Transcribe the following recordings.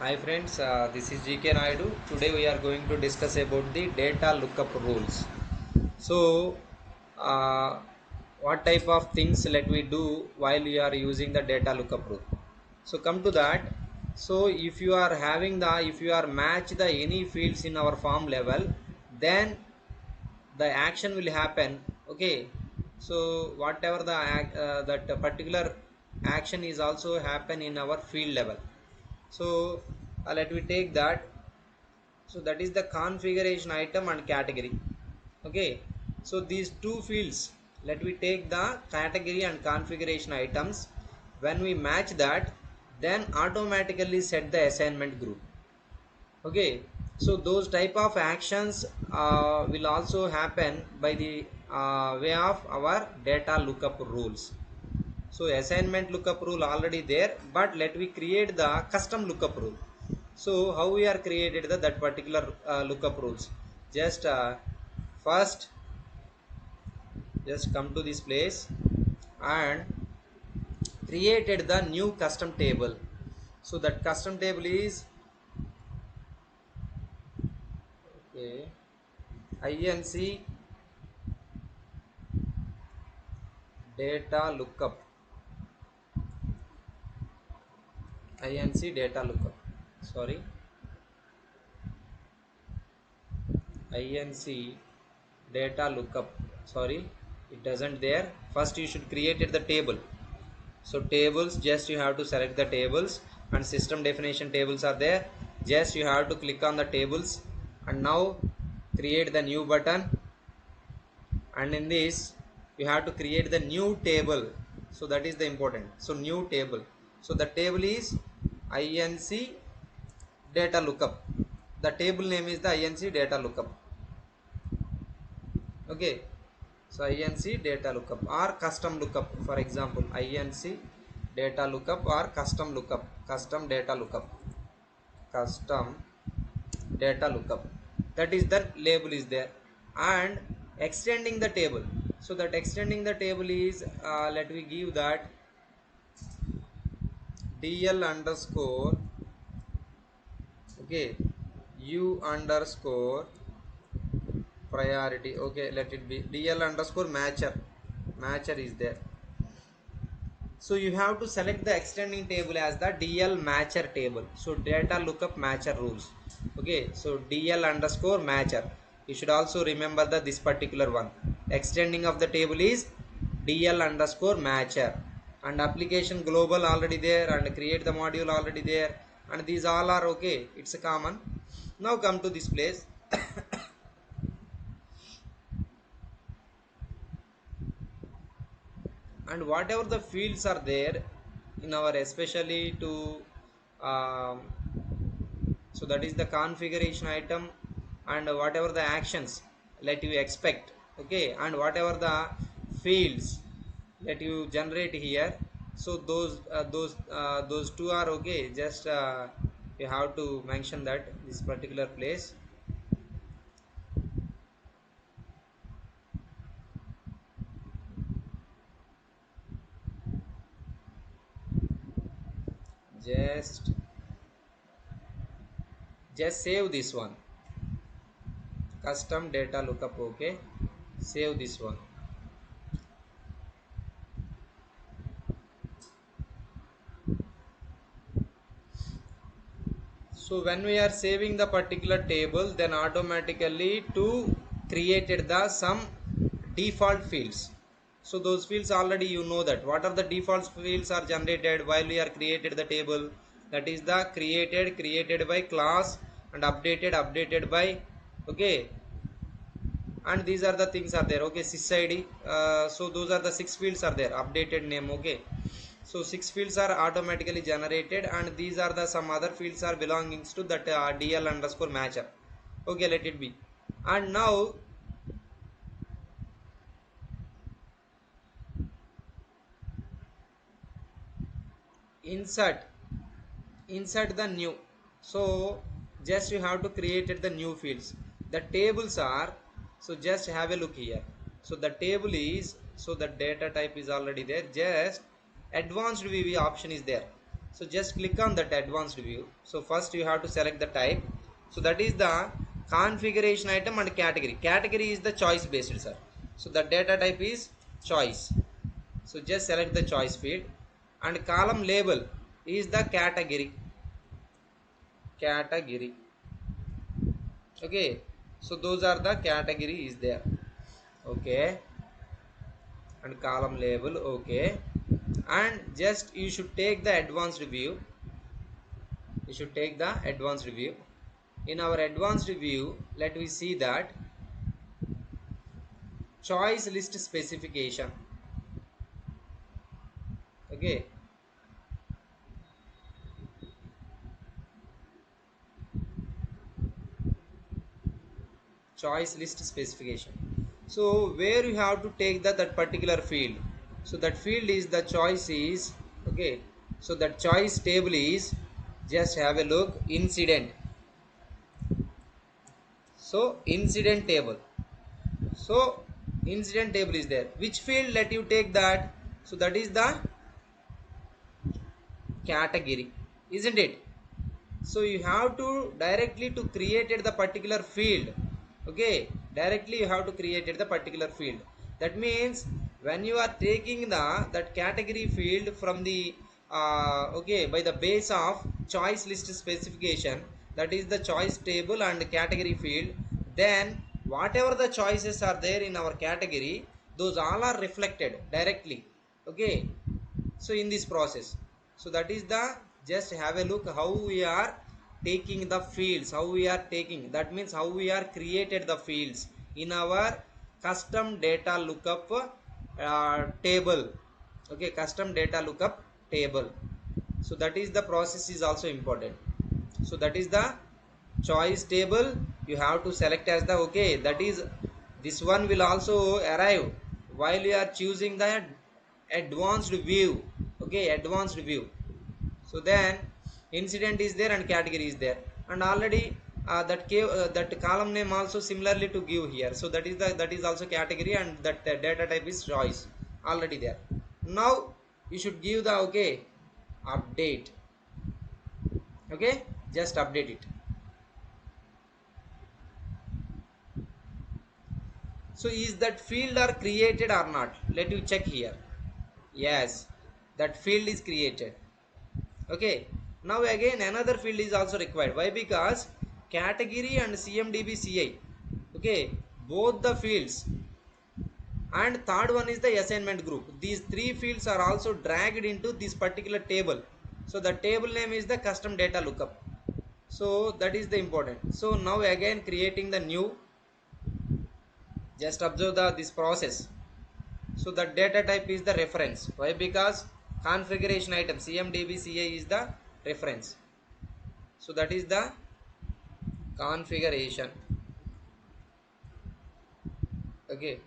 Hi friends, this is GK Naidu. Today we are going to discuss about the data lookup rules. So, uh, what type of things let we do while we are using the data lookup rule? So come to that. So if you are match the any fields in our form level, then the action will happen. Okay. So whatever that particular action is also happen in our field level. So let me take that. So that is the configuration item and category. Okay, so these two fields, let me take the category and configuration items. When we match that, then automatically set the assignment group. Okay, so those type of actions will also happen by the way of our data lookup rules. So assignment lookup rule already there, but let we create the custom lookup rule. So how we are created that particular lookup rules? Just first, just come to this place and created the new custom table. So that custom table is okay, INC data lookup. INC data lookup. Sorry, INC data lookup. Sorry, it doesn't there. First you should create the table. So tables, just you have to select the tables, and system definition tables are there. Just you have to click on the tables, and now create the new button, and in this you have to create the new table. So that is the important. So new table. So the table is INC data lookup. The table name is the INC data lookup. Okay, so INC data lookup or custom lookup. For example, INC data lookup or custom lookup, custom data lookup, custom data lookup. That is the label is there, and extending the table. So that extending the table is let me give that DL underscore okay U underscore priority. Okay, let it be DL underscore matcher is there. So you have to select the extending table as the DL matcher table. So data lookup matcher rules. Okay, so DL underscore matcher. You should also remember that this particular one. Extending of the table is DL underscore matcher. And application global already there, and create the module already there. And these all are okay. It's a common. Now come to this place. And whatever the fields are there in our especially to um, so that is the configuration item, and whatever the actions let you expect. Okay, and whatever the fields let you generate here. So those two are okay. Just you have to mention that this particular place. Just just save this one, custom data lookup. Okay, save this one. So when we are saving the particular table, then automatically to created the some default fields. So those fields already you know that what are the default fields are generated while we are created the table. That is the created by class, and updated by okay, and these are the things are there. Okay, sysid. So those are the six fields are there, updated name. Okay, so six fields are automatically generated, and these are the some other fields are belongings to that DL underscore matcher. Okay, let it be. And now insert insert the new. So just you have to create the new fields. The tables are, so just have a look here. So the table is, so the data type is already there. Just advanced VB option is there. So just click on that advanced view. So first you have to select the type. So that is the configuration item and category. Category is the choice based, sir. So the data type is choice. So just select the choice field, and column label is the category. Category. Okay. So those are the category is there. Okay. And column label. Okay. And just you should take the advanced view. You should take the advanced view. In our advanced view, let we see that choice list specification. Okay. Choice list specification. So where you have to take that particular field. So that field is the choice is, okay. So that choice table is, just have a look, incident. So incident table. So incident table is there. Which field let you take that? So that is the category, isn't it? So you have to directly to create the particular field. Okay, directly you have to create the particular field. That means when you are taking the that category field from the okay, by the base of choice list specification, that is the choice table and category field, then whatever the choices are there in our category, those all are reflected directly. Okay. So in this process, so that is the, just have a look how we are taking the fields, how we are taking, that means how we are created the fields in our custom data lookup table. Okay, custom data lookup table. So that is the process is also important. So that is the choice table. You have to select as the, okay, that is, this one will also arrive while you are choosing the advanced view. Okay, advanced view. So then incident is there and category is there, and already that column name also similarly to give here. So that is the, that is also category, and that data type is choice, already there. Now you should give the, okay, update. Okay, just update it. So is that field are created or not? Let you check here. Yes, that field is created. Okay. Now again another field is also required. Why? Because category and CMDB CI. Okay. Both the fields. And third one is the assignment group. These three fields are also dragged into this particular table. So the table name is the custom data lookup. So that is the important. So now again creating the new. Just observe the this process. So the data type is the reference. Why? Because configuration item CMDBCA is the reference. So that is the configuration. Okay,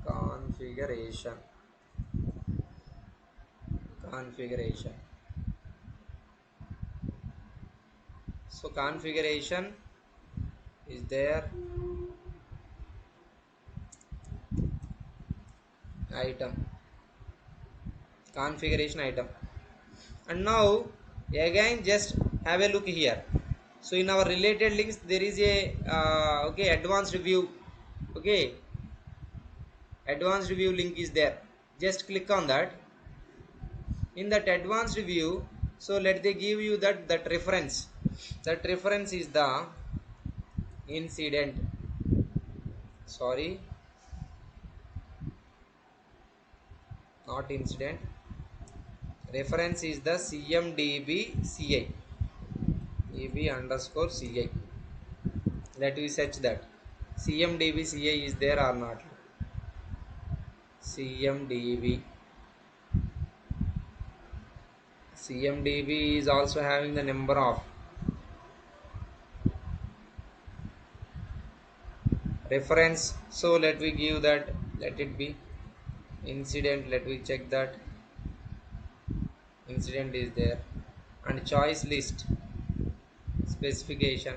configuration, configuration. So configuration is there, item, configuration item. And now again just have a look here. So in our related links there is a okay, advanced view. Okay, advanced view link is there. Just click on that. In that advanced view, so let they give you that reference. That reference is the incident. Sorry, not incident. Reference is the CMDB CI, EB underscore CI. Let we search that CMDB CI is there or not. CMDB, CMDB is also having the number of reference. So let we give that, let it be incident. Let we check that incident is there, and choice list specification.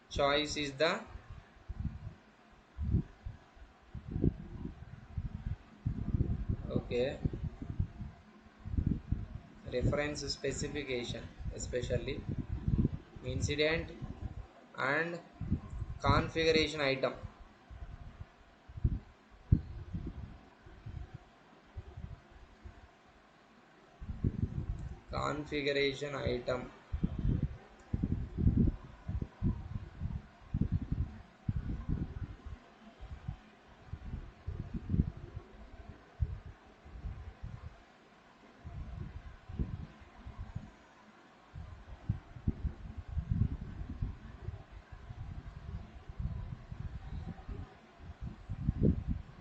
Choice is the, Okay, reference specification, especially incident and configuration item. Configuration item.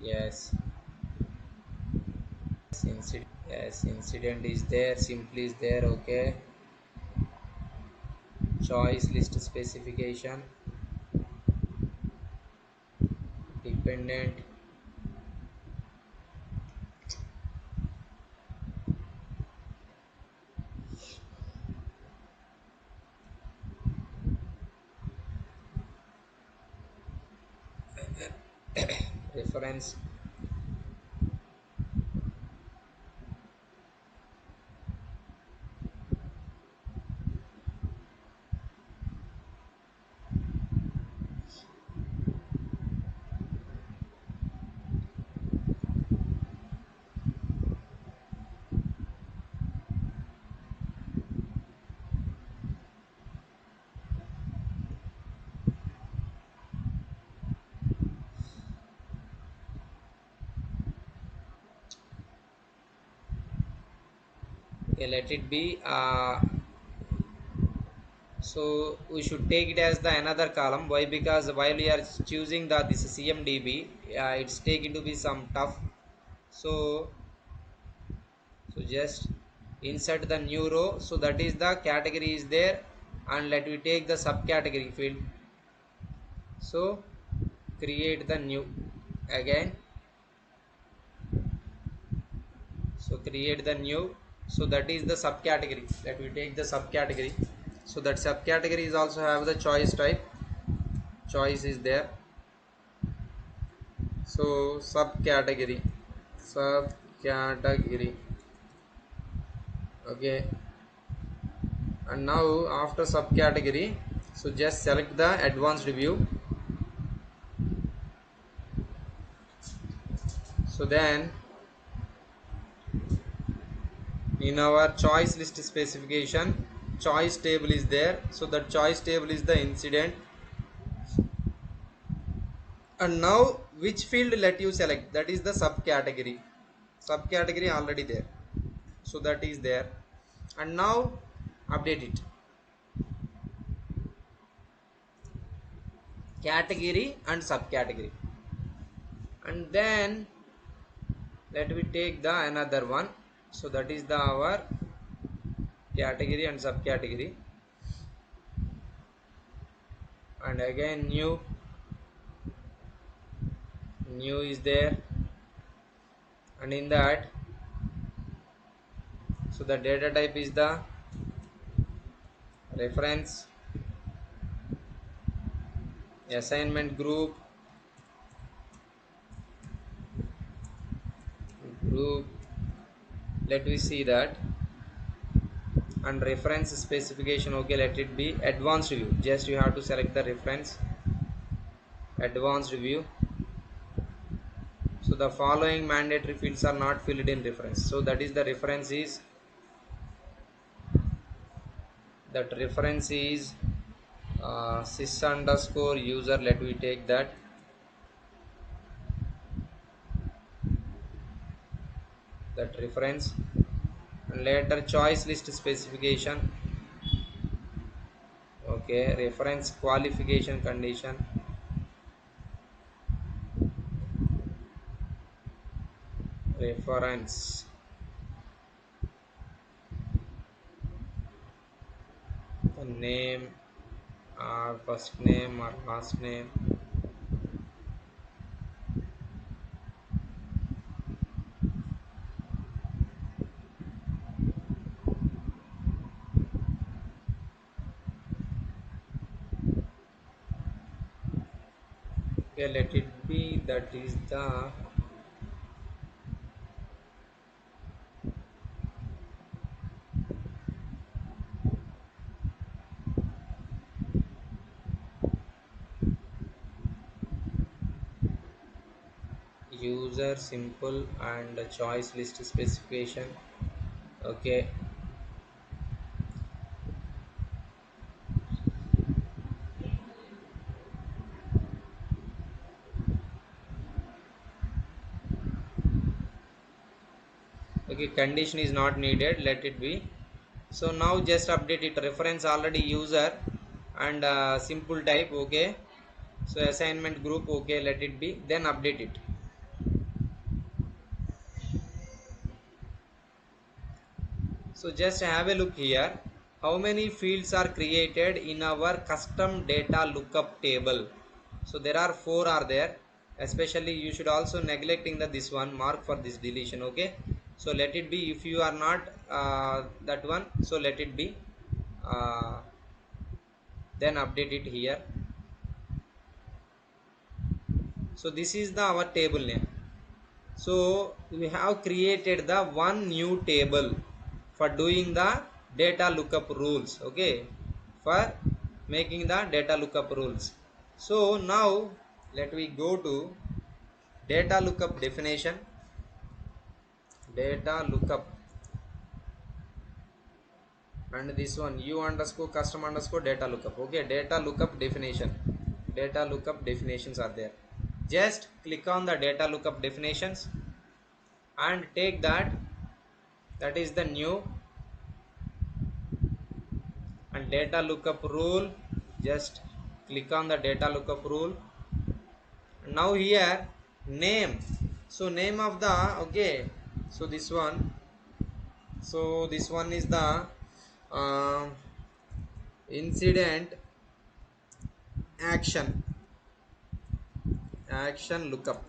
Yes, yes, incident is there, simply is there. Okay, choice list specification, dependent. Reference. Okay, let it be. So we should take it as the another column. Why? Because while we are choosing the this CMDB, it's taken to be some tough. So just insert the new row. So that is the category is there, and let me take the subcategory field. So create the new again. So create the new. So that is the subcategory. Let me take the subcategory. So that subcategory is also have the choice type. Choice is there. So subcategory. Okay, and now after subcategory, so just select the advanced view. So then in our choice list specification, choice table is there. So the choice table is the incident, and now which field let you select, that is the subcategory already there. So that is there, and now update it, category and subcategory, and then let me take the another one. So that is the our category and subcategory, and again new is there, and in that, so the data type is the reference, assignment group. Let me see that, and reference specification. Okay, let it be advanced view. Just you have to select the reference advanced view. So the following mandatory fields are not filled in reference. So that is the reference is, that reference is sys underscore user. Let me take that reference, and later choice list specification. Okay, reference qualification condition, reference, the name or first name or last name. Okay, let it be, that is the user simple and choice list specification. Okay, okay, condition is not needed, let it be. So now just update it, reference already user and simple type. Okay, so assignment group, okay, let it be, then update it. So just have a look here, how many fields are created in our custom data lookup table. So there are 4 are there, especially you should also neglecting the this one, mark for this deletion. Okay, so let it be, if you are not that one, so let it be, uh, then update it here. So this is the our table name. So we have created the one new table for doing the data lookup rules. Okay, for making the data lookup rules. So now let we go to data lookup definition, data lookup, and this one u underscore custom underscore data lookup. Okay, data lookup definition, data lookup definitions are there. Just click on the data lookup definitions and take that, that is the new, and data lookup rule, just click on the data lookup rule. Now here name, so name of the, okay, so this one, so this one is the uh, incident action, action lookup.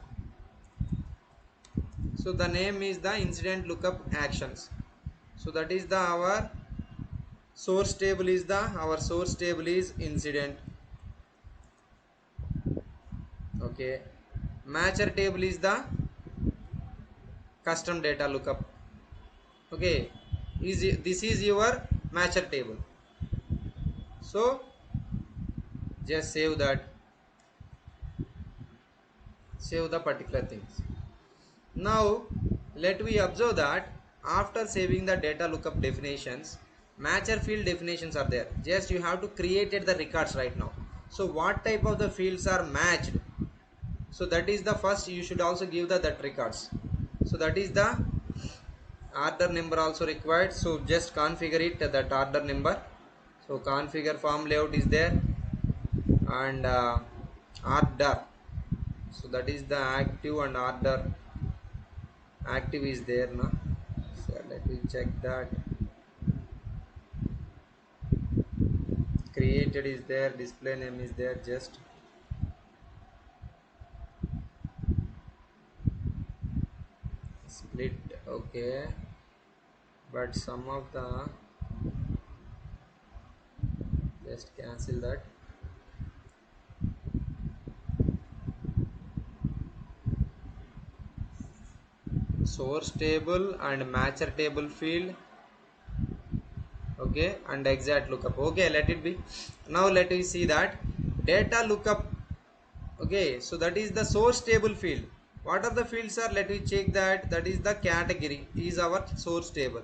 So the name is the incident lookup actions. So that is the our source table, is the our source table is incident. Okay, matcher table is the custom data lookup. Okay, is this is your matcher table. So just save that, save the particular things. Now let we observe that after saving the data lookup definitions, matcher field definitions are there. Just you have to create the records right now. So what type of the fields are matched, so that is the first you should also give the that records. So that is the order number also required. So just configure it, that order number. So configure form layout is there, and order, so that is the active, and order active is there now. So let me check that, created is there, display name is there, just split. Okay, but some of the, just cancel that. Source table and matcher table field, okay, and exact lookup. Okay, let it be. Now let me see that data lookup. Okay, so that is the source table field. What are the fields are, let me check that, that is the category is our source table,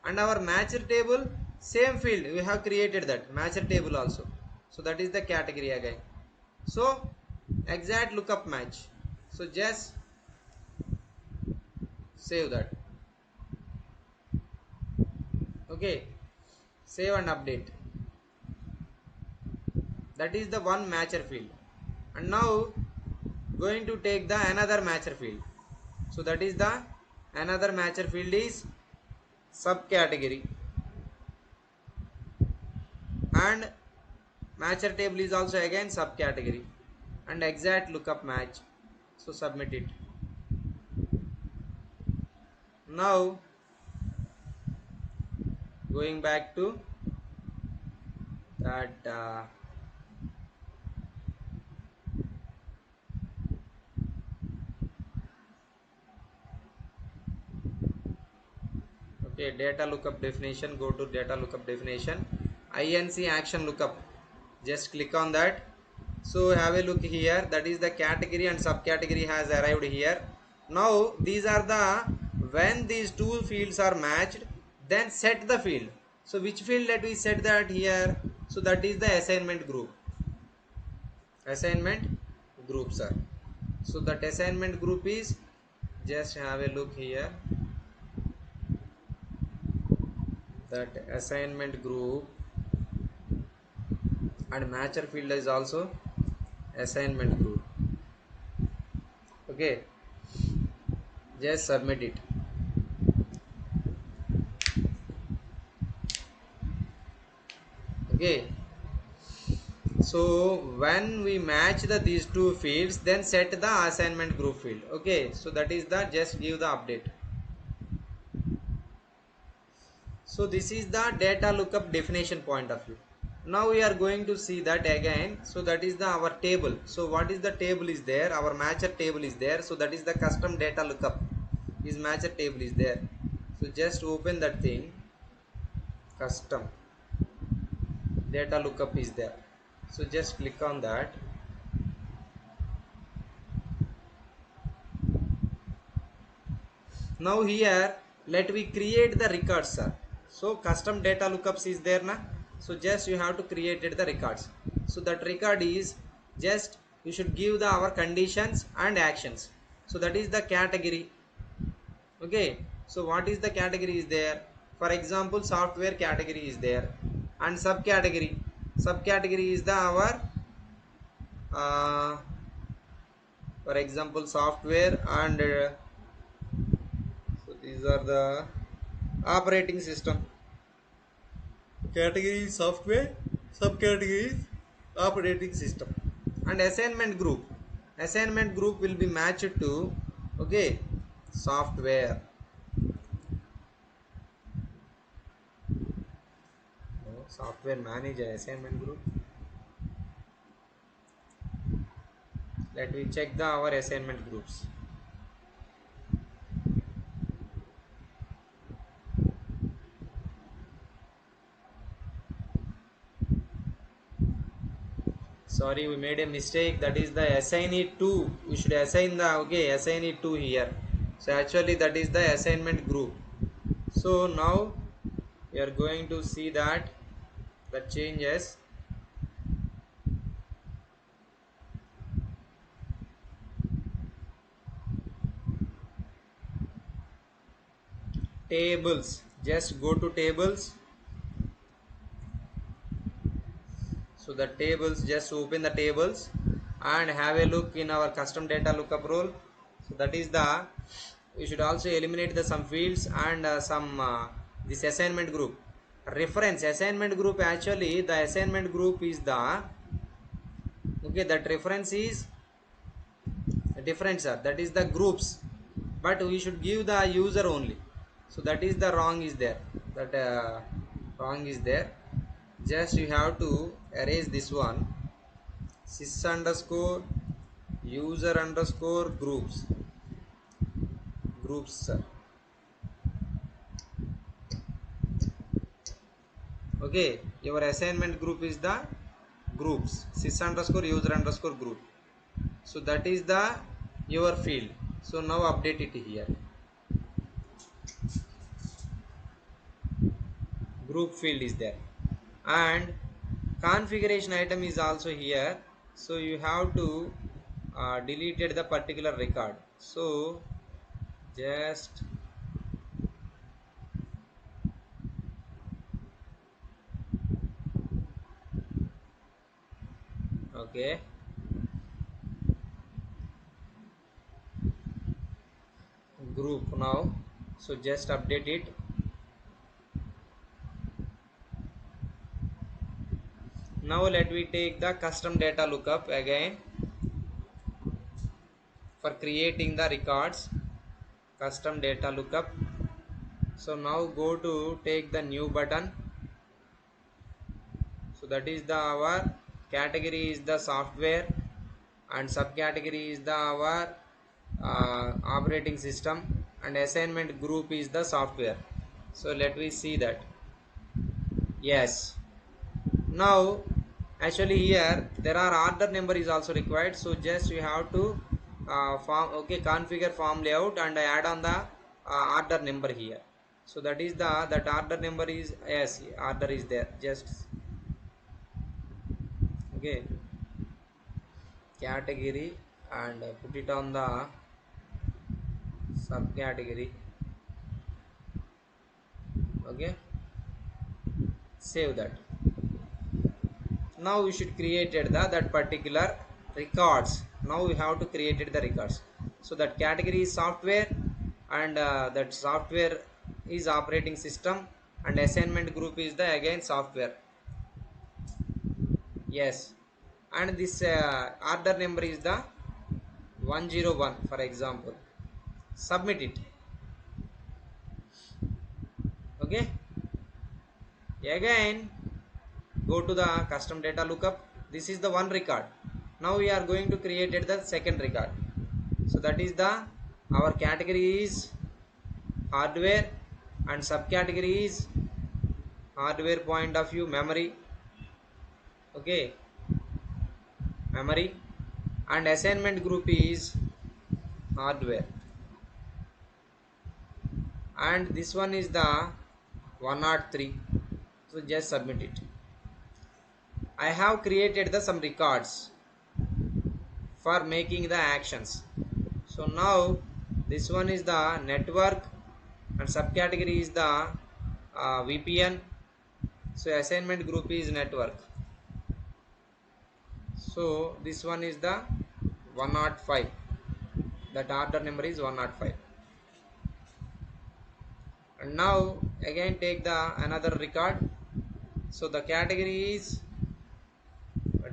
and our matcher table same field we have created that matcher table also. So that is the category again. So exact lookup match, so just save that. Okay, save and update. That is the one matcher field. And now going to take the another matcher field. So that is the another matcher field is subcategory, and matcher table is also again subcategory, and exact lookup match. So submit it. Now going back to that okay, data lookup definition, go to data lookup definition, inc action lookup, just click on that. So have a look here, that is the category and subcategory has arrived here. Now these are the, when these two fields are matched, then set the field. So which field that we set that here? So that is the assignment group. Assignment group, sir. So that assignment group is, just have a look here, that assignment group, and matcher field is also assignment group. Okay, just submit it. Okay, so when we match these two fields, then set the assignment group field. Okay, so that is the, just give the update. So this is the data lookup definition point of view. Now we are going to see that again. So that is the our table. So what is the table is there? Our matcher table is there. So that is the custom data lookup. Is matcher table is there. So just open that thing. Custom data lookup is there. So just click on that. Now here let we create the records, sir. So custom data lookups is there na. So just you have to create the records. So that record is, just you should give the our conditions and actions. So that is the category. Okay, so what is the category is there? For example, software category is there, and subcategory is the our uh, for example software, and so these are the operating system. Category is software, subcategory is operating system. And assignment group will be matched to, okay, software. Software manager assignment group. Let me check the our assignment groups. Sorry, we made a mistake. That is the assignee 2. We should assign the, okay, assignee 2 here. So actually that is the assignment group. So now we are going to see that the changes. Tables, just go to tables. So the tables, just open the tables and have a look in our custom data lookup role. So that is the, we should also eliminate the some fields and some this assignment group reference. Assignment group, actually the assignment group is the, okay, that reference is different, sir. That is the groups, but we should give the user only. So that is the wrong is there, that wrong is there. Just you have to erase this one, sys underscore user underscore groups, sir. Okay, your assignment group is the groups, sys underscore user underscore group. So that is the your field. So now update it here. Group field is there, and configuration item is also here. So you have to deleted the particular record. So just, okay, group now. So just update it. Now let me take the custom data lookup again for creating the records. Custom data lookup. So now go to take the new button. So that is the our category is the software, and subcategory is the our operating system, and assignment group is the software. So let me see that. Yes, now actually here there are order number is also required. So just you have to form, okay, configure form layout, and I add on the order number here. So that is the, that order number is, yes, order is there, just okay, category, and put it on the subcategory. Okay, save that. Now we should created the that particular records. Now we have to created the records. So that category is software, and that software is operating system, and assignment group is the again software. Yes, and this order number is the 101, for example. Submit it. Okay, again go to the custom data lookup. This is the one record. Now we are going to create the second record. So that is the, our category is hardware, and subcategory is hardware point of view memory. Okay, memory, and assignment group is hardware, and this one is the 103. So just submit it. I have created the some records for making the actions. So now this one is the network, and subcategory is the VPN. So assignment group is network. So this one is the 105. That order number is 105. And now again take the another record. So the category is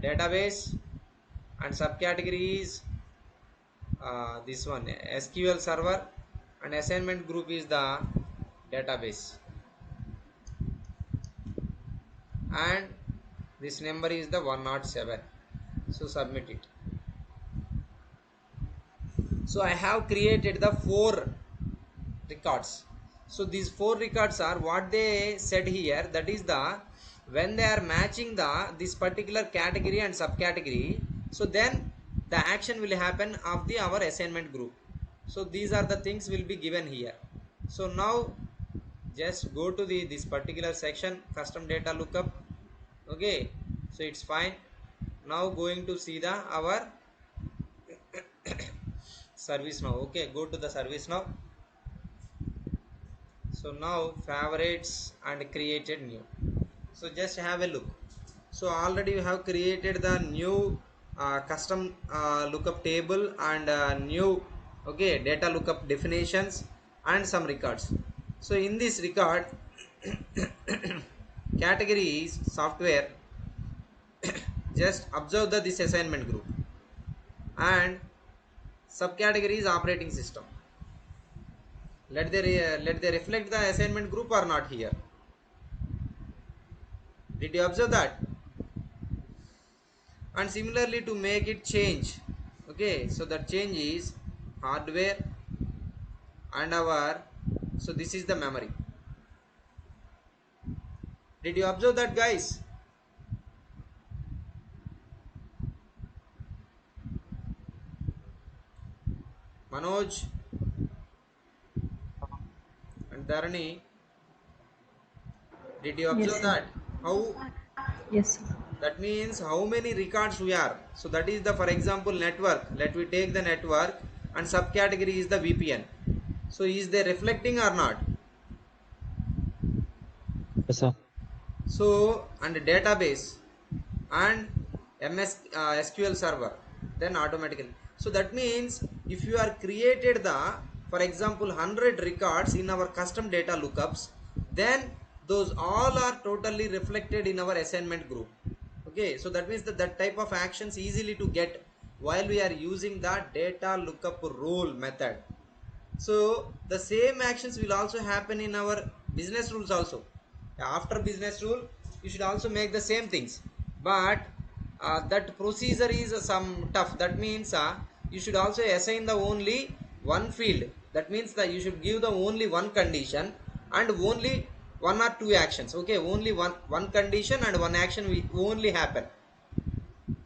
database, and subcategory is this one SQL server, and assignment group is the database, and this number is the 107. So submit it. So I have created the 4 records. So these 4 records are what they said here, that is the, when they are matching the this particular category and subcategory, so then the action will happen of the our assignment group. So these are the things will be given here. So now just go to the this particular section, custom data lookup. Okay, so it's fine. Now going to see the our service now. Okay, go to the service now. So now favorites and created new. So just have a look. So already you have created the new custom lookup table, and new, okay, data lookup definitions, and some records. So in this record category is software. Just observe the this assignment group, and subcategory is operating system. Let they reflect the assignment group or not here. Did you observe that? And similarly to make it change, okay, so that change is hardware, and our, so this is the memory. Did you observe that, guys? Manoj and Dharani, did you Yes, observe sir. that? How, Yes, sir. that means how many records we are. So that is the, for example, network. Let we take the network, and subcategory is the VPN. So is they reflecting or not? Yes, sir. So, and database, and SQL server, then automatically. So that means if you are created the, for example, 100 records in our custom data lookups, then those all are totally reflected in our assignment group. Okay, so that means that that type of actions easily to get while we are using the data lookup rule method. So the same actions will also happen in our business rules also. After business rule, you should also make the same things, but that procedure is some tough. That means you should also assign the only one field. That means that you should give the only one condition, and only one or two actions. Okay, only one condition and one action will only happen.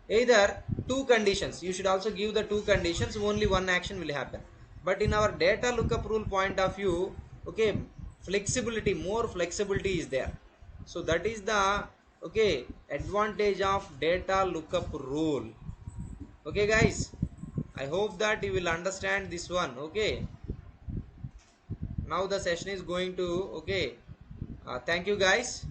Either two conditions. You should also give the two conditions, only one action will happen. But in our data lookup rule point of view, okay, flexibility, more flexibility is there. So that is the, okay, advantage of data lookup rule. Okay guys, I hope that you will understand this one. Okay, now the session is going to, okay, thank you guys.